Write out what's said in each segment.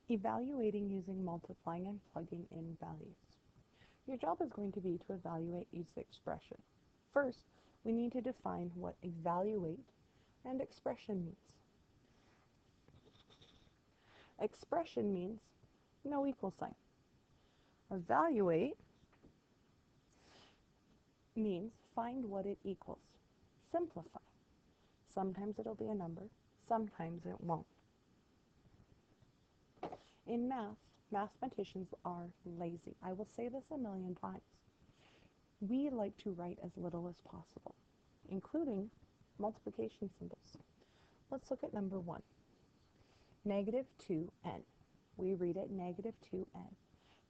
Evaluating using multiplying and plugging in values. Your job is going to be to evaluate each expression. First, we need to define what evaluate and expression means. Expression means no equal sign. Evaluate means find what it equals. Simplify. Sometimes it'll be a number, sometimes it won't. In math, mathematicians are lazy. I will say this a million times. We like to write as little as possible, including multiplication symbols. Let's look at number 1. Negative 2n. We read it negative 2n.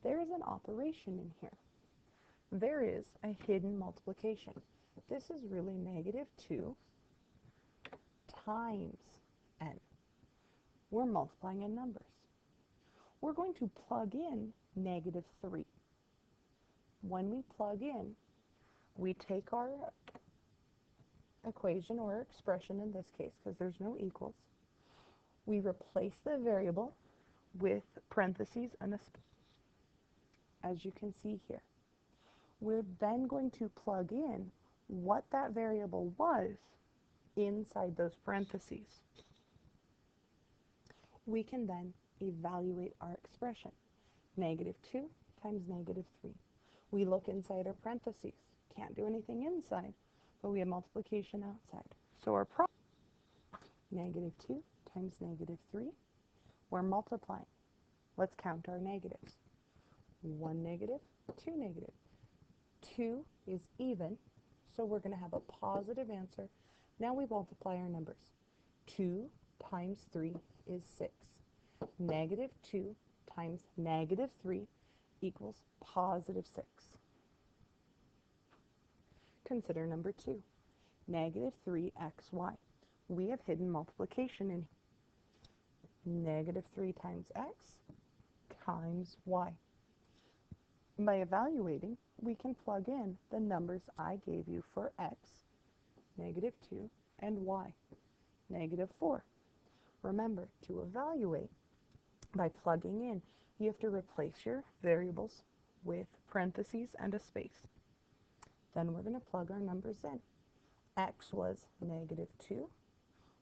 There is an operation in here. There is a hidden multiplication. This is really negative 2 times n. We're multiplying in numbers. We're going to plug in negative 3. When we plug in, we take our equation or expression in this case, because there's no equals. We replace the variable with parentheses and a space, as you can see here. We're then going to plug in what that variable was inside those parentheses. We can then evaluate our expression. Negative 2 times negative 3. We look inside our parentheses. Can't do anything inside, but we have multiplication outside. So our problem, negative 2 times negative 3, we're multiplying. Let's count our negatives. 1 negative, 2 negative. 2 is even, so we're going to have a positive answer. Now we multiply our numbers. 2 times 3 is 6. Negative 2 times negative 3 equals positive 6. Consider number 2. Negative 3xy. We have hidden multiplication in here. Negative 3 times x times y. By evaluating, we can plug in the numbers I gave you for x, negative 2, and y, negative 4. Remember, to evaluate, by plugging in, you have to replace your variables with parentheses and a space. Then we're going to plug our numbers in. X was negative 2,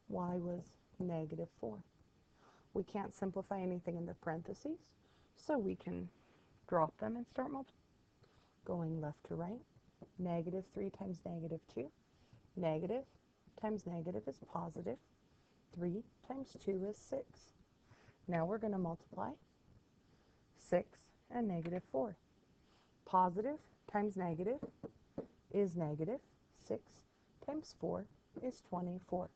y was negative 4. We can't simplify anything in the parentheses, so we can drop them and start multiplying. Going left to right, negative 3 times negative 2. Negative times negative is positive. 3 times 2 is 6. Now we're going to multiply 6 and negative 4. Positive times negative is negative. 6 times 4 is 24.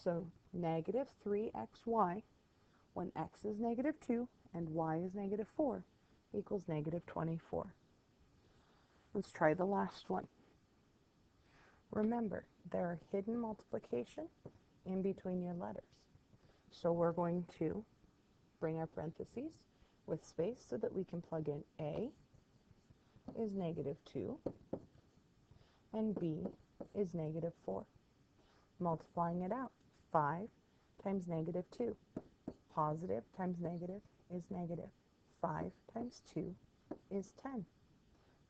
So negative 3xy, when x is negative 2 and y is negative 4, equals negative 24. Let's try the last one. Remember, there are hidden multiplication in between your letters. So we're going to bring our parentheses with space so that we can plug in a is negative 2 and b is negative 4. Multiplying it out, 5 times negative 2. Positive times negative is negative. 5 times 2 is 10.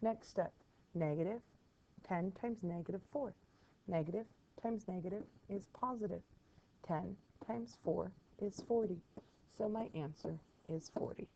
Next step, negative 10 times negative 4. Negative times negative is positive. 10 times 4 is 40. So my answer is 40.